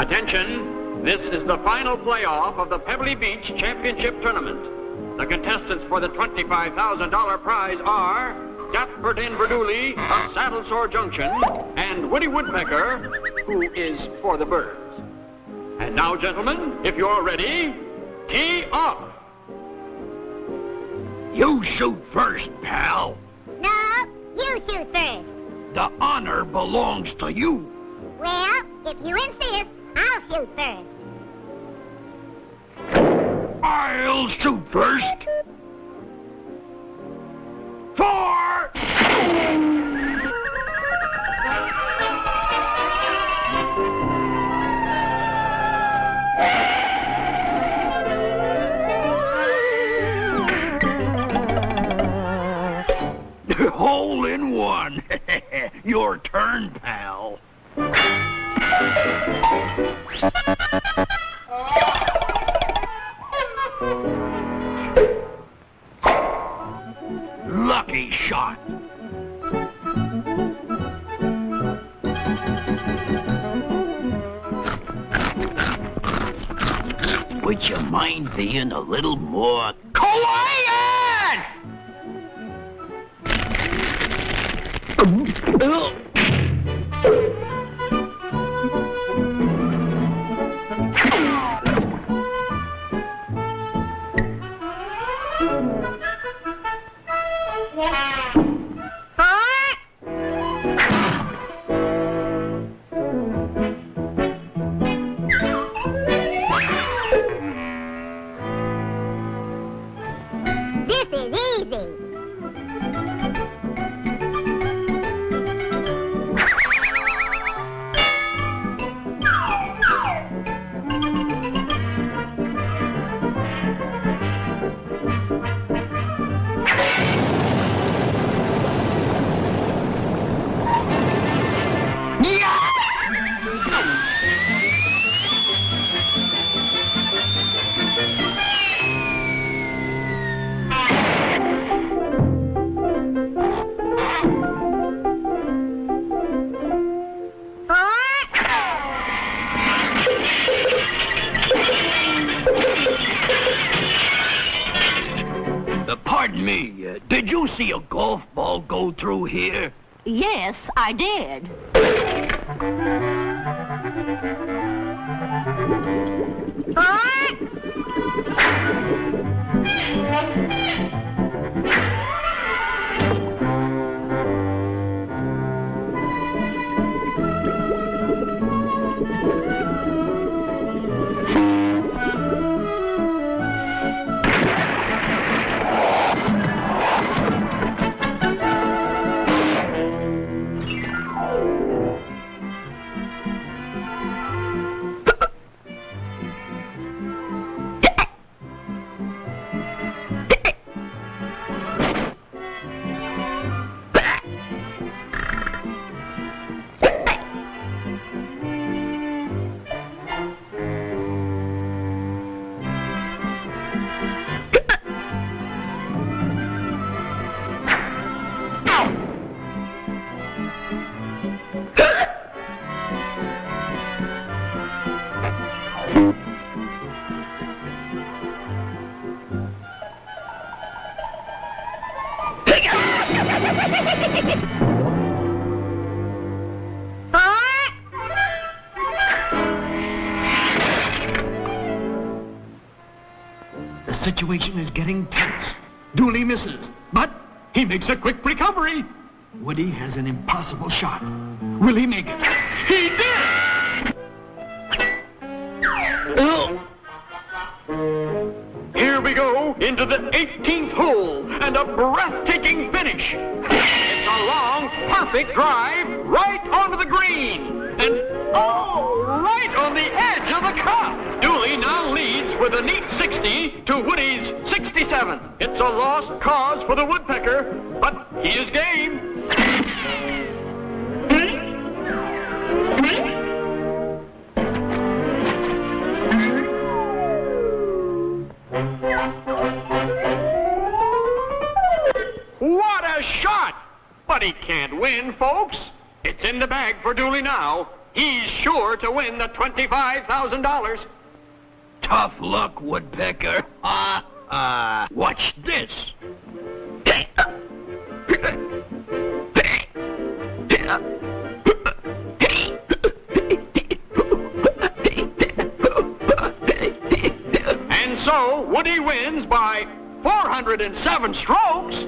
Attention, this is the final playoff of the Pebbly Beach Championship Tournament. The contestants for the $25,000 prize are Dapper Dan Verduli of Saddle Sore Junction and Woody Woodpecker, who is for the birds. And now, gentlemen, if you're ready, tee off. You shoot first, pal. No, you shoot first. The honor belongs to you. Well, if you insist, I'll shoot first. I'll shoot first. 4! Hole in one. Your turn, pal. Lucky shot. Would you mind being a little more quiet? This is easy. Pardon me, did you see a golf ball go through here? Yes, I did. The situation is getting tense. Dooley misses, but he makes a quick recovery. Woody has an impossible shot. Will he make it? He did! Here we go into the 18th hole and a breathtaking finish. It's a long, perfect drive right onto the green. And, right on the edge of the cup. Dooley now leads with a neat 60 to Woody's 67. It's a lost cause for the Woodpecker, but he is game. What a shot! But he can't win, folks. It's in the bag for Dooley now. he's sure to win the $25,000. Tough luck, Woodpecker. Ha ha. Watch this. And so Woody wins by 407 strokes.